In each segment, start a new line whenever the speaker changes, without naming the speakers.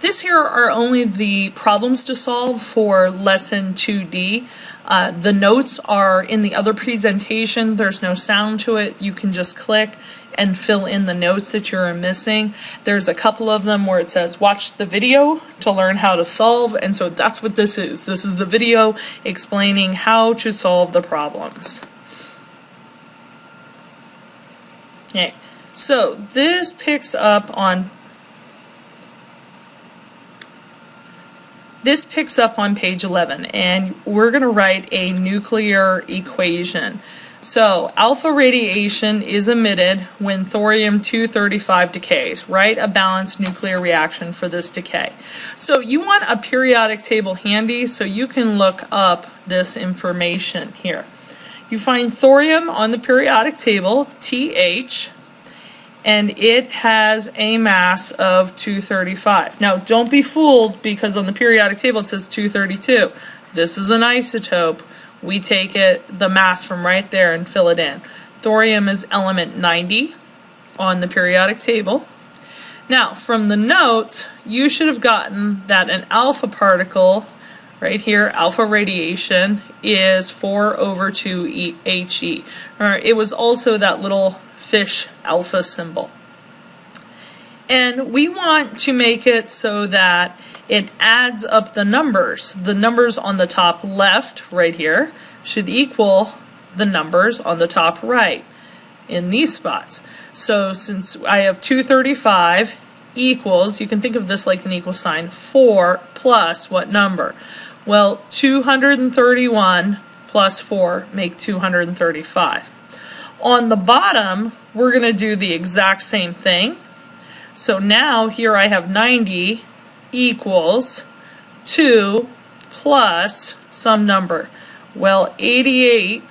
This here are only the problems to solve for lesson 2D. The notes are in the other presentation. There's no sound to it. You can just click and fill in the notes that you're missing. There's a couple of them where it says watch the video to learn how to solve, and so that's what this is. This is the video explaining how to solve the problems. Okay, so this picks up on page 11, and we're going to write a nuclear equation. So alpha radiation is emitted when thorium-235 decays. Write a balanced nuclear reaction for this decay. So you want a periodic table handy so you can look up this information here. You find thorium on the periodic table, Th, and it has a mass of 235. Now, don't be fooled because on the periodic table it says 232. This is an isotope. We take the mass from right there and fill it in. Thorium is element 90 on the periodic table. Now, from the notes, you should have gotten that an alpha particle, right here, alpha radiation, is 4/2 He. It was also that little fish alpha symbol. And we want to make it so that it adds up the numbers. The numbers on the top left, right here, should equal the numbers on the top right in these spots. So since I have 235 equals, you can think of this like an equal sign, 4 plus what number? Well, 231 plus 4 make 235. On the bottom, we're going to do the exact same thing. So now here I have 90 equals 2 plus some number. Well, 88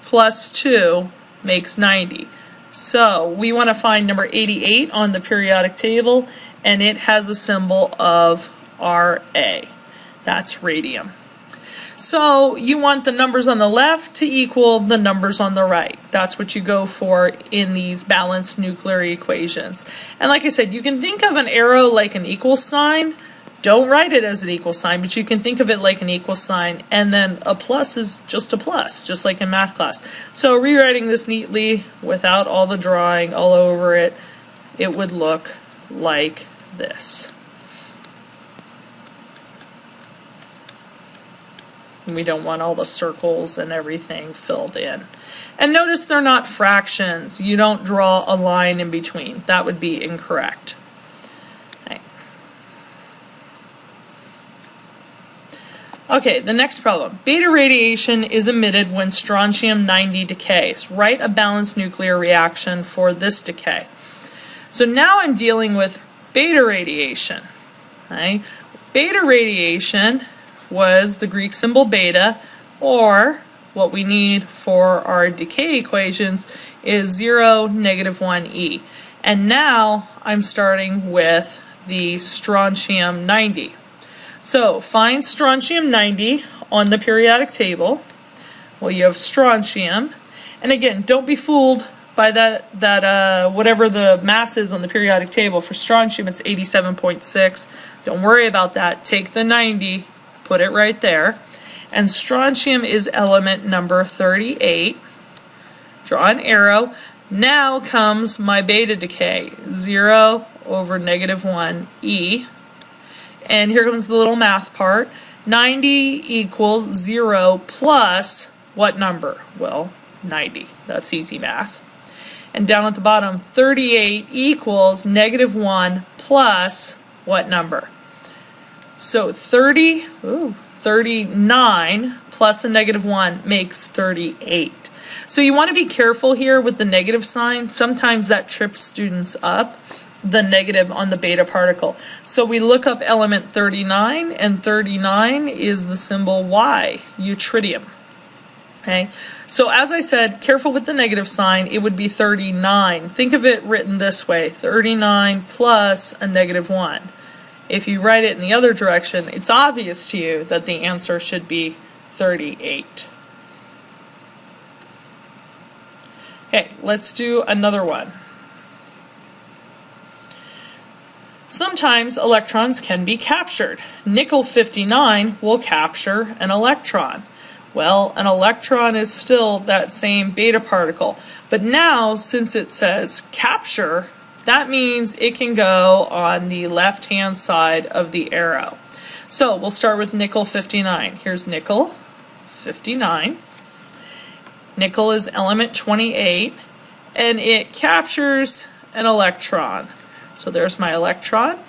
plus 2 makes 90. So we want to find number 88 on the periodic table, and it has a symbol of Ra. That's radium. So you want the numbers on the left to equal the numbers on the right. That's what you go for in these balanced nuclear equations. And like I said, you can think of an arrow like an equal sign. Don't write it as an equal sign, but you can think of it like an equal sign, and then a plus is just a plus, just like in math class. So rewriting this neatly without all the drawing all over it, it would look like this. We don't want all the circles and everything filled in. And notice they're not fractions. You don't draw a line in between. That would be incorrect. Okay, the next problem. Beta radiation is emitted when strontium-90 decays. Write a balanced nuclear reaction for this decay. So now I'm dealing with beta radiation. Okay? Beta radiation was the Greek symbol beta, or what we need for our decay equations is 0, -1e. And now I'm starting with the strontium-90. So find strontium-90 on the periodic table. Well, you have strontium, and again, don't be fooled by that whatever the mass is on the periodic table. For strontium, it's 87.6. Don't worry about that. Take the 90. Put it right there. And strontium is element number 38. Draw an arrow. Now comes my beta decay. 0 over -1e. And here comes the little math part. 90 equals 0 plus what number? Well, 90. That's easy math. And down at the bottom, 38 equals -1 plus what number? So 39 plus a -1 makes 38. So you want to be careful here with the negative sign. Sometimes that trips students up, the negative on the beta particle. So we look up element 39, and 39 is the symbol Y, yttrium. Okay? So as I said, careful with the negative sign. It would be 39. Think of it written this way, 39 plus a -1. If you write it in the other direction, it's obvious to you that the answer should be 38. Okay, let's do another one. Sometimes electrons can be captured. Nickel-59 will capture an electron. Well, an electron is still that same beta particle, but now since it says capture, that means it can go on the left-hand side of the arrow. So we'll start with nickel-59. Here's nickel-59. Nickel is element 28, and it captures an electron. So there's my electron.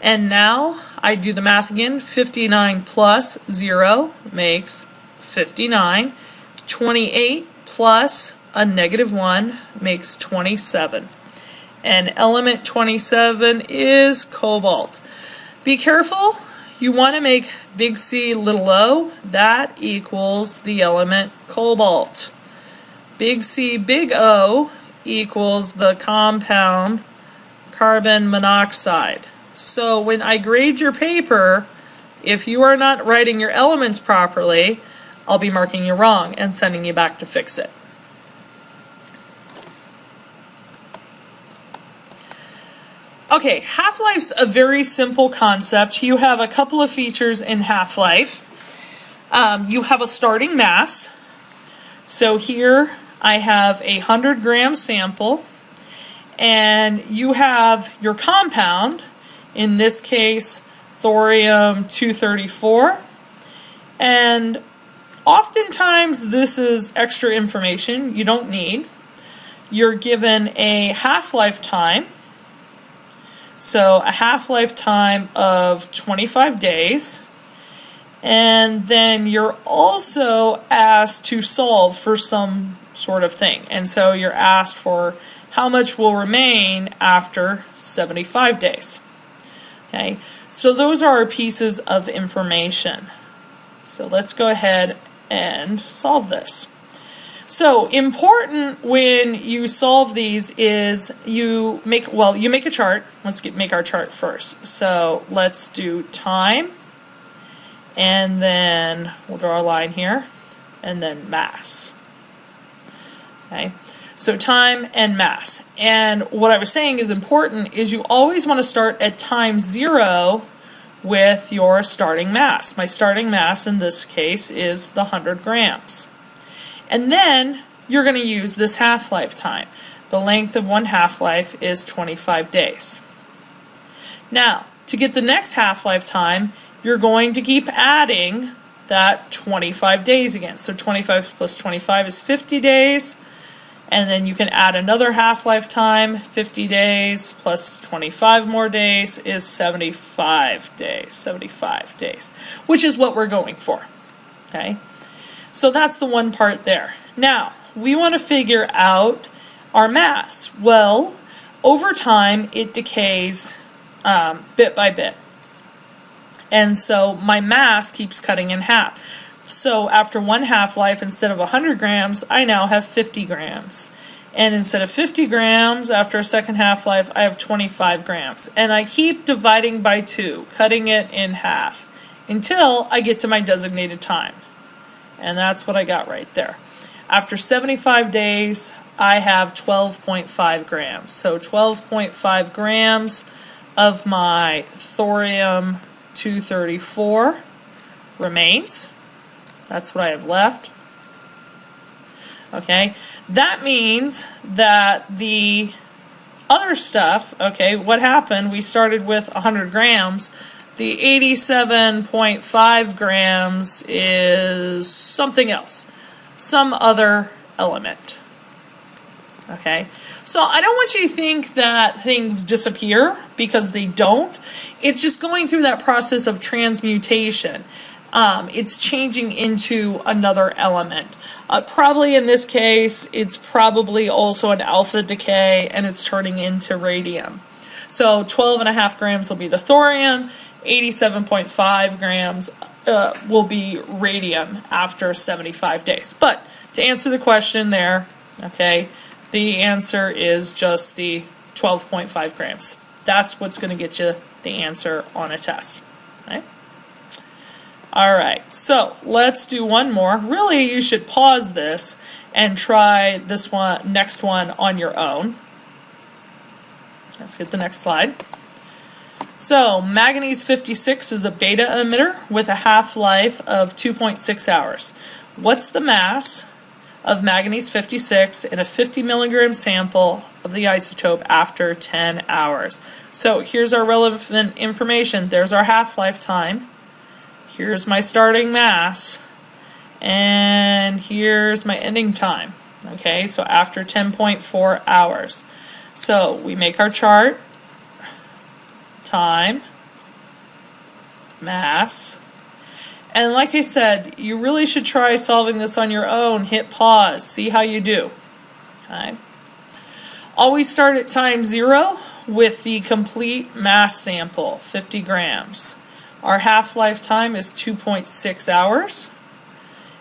And now I do the math again. 59 plus 0 makes 59. 28 plus a negative 1 makes 27. And element 27 is cobalt. Be careful. You want to make big C little o. That equals the element cobalt. Big C big O equals the compound carbon monoxide. So when I grade your paper, if you are not writing your elements properly, I'll be marking you wrong and sending you back to fix it. Okay, half-life's a very simple concept. You have a couple of features in half-life. You have a starting mass. So here I have a 100-gram sample, and you have your compound, in this case thorium-234, and oftentimes this is extra information you don't need. You're given a half-life time. So a half-life time of 25 days. And then you're also asked to solve for some sort of thing. And so you're asked for how much will remain after 75 days. Okay, so those are our pieces of information. So let's go ahead and solve this. So important when you solve these is you make a chart. Let's make our chart first. So let's do time, and then we'll draw a line here, and then mass. Okay, so time and mass. And what I was saying is important is you always want to start at time 0 with your starting mass. My starting mass in this case is the 100 grams. And then you're going to use this half-life time. The length of one half-life is 25 days. Now, to get the next half-life time, you're going to keep adding that 25 days again. So 25 plus 25 is 50 days. And then you can add another half-life time. 50 days plus 25 more days is 75 days. 75 days, which is what we're going for. Okay? So that's the one part there. Now, we want to figure out our mass. Well, over time, it decays bit by bit. And so my mass keeps cutting in half. So after one half-life, instead of 100 grams, I now have 50 grams. And instead of 50 grams, after a second half-life, I have 25 grams. And I keep dividing by 2, cutting it in half, until I get to my designated time. And that's what I got right there. After 75 days, I have 12.5 grams. So 12.5 grams of my thorium-234 remains. That's what I have left. Okay, that means that the other stuff, okay, what happened? We started with 100 grams. The 87.5 grams is something else, some other element. Okay, so I don't want you to think that things disappear, because they don't. It's just going through that process of transmutation. It's changing into another element. Probably in this case, it's probably also an alpha decay, and it's turning into radium. So 12.5 grams will be the thorium, 87.5 grams will be radium after 75 days. But to answer the question there, okay, the answer is just the 12.5 grams. That's what's going to get you the answer on a test. Okay? All right, so let's do one more. Really, you should pause this and try this one, next one on your own. Let's get the next slide. So manganese 56 is a beta emitter with a half-life of 2.6 hours. What's the mass of manganese 56 in a 50 milligram sample of the isotope after 10 hours? So here's our relevant information. There's our half-life time. Here's my starting mass. And here's my ending time. Okay, so after 10.4 hours. So we make our chart. Time. Mass. And like I said, you really should try solving this on your own. Hit pause. See how you do. Okay. Always start at time 0 with the complete mass sample, 50 grams. Our half-life time is 2.6 hours.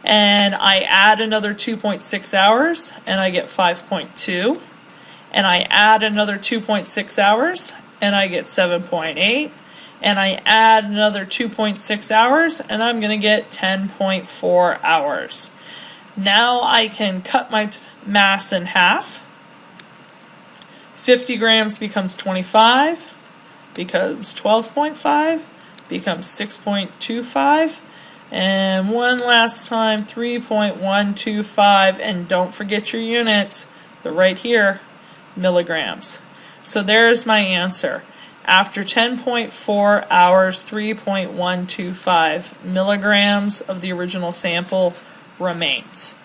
And I add another 2.6 hours, and I get 5.2. And I add another 2.6 hours, and I get 7.8. And I add another 2.6 hours, and I'm going to get 10.4 hours. Now I can cut my mass in half. 50 grams becomes 25, becomes 12.5, becomes 6.25, and one last time, 3.125, and don't forget your units. They're right here, milligrams. So there's my answer. After 10.4 hours, 3.125 milligrams of the original sample remains.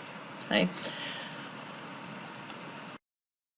Okay.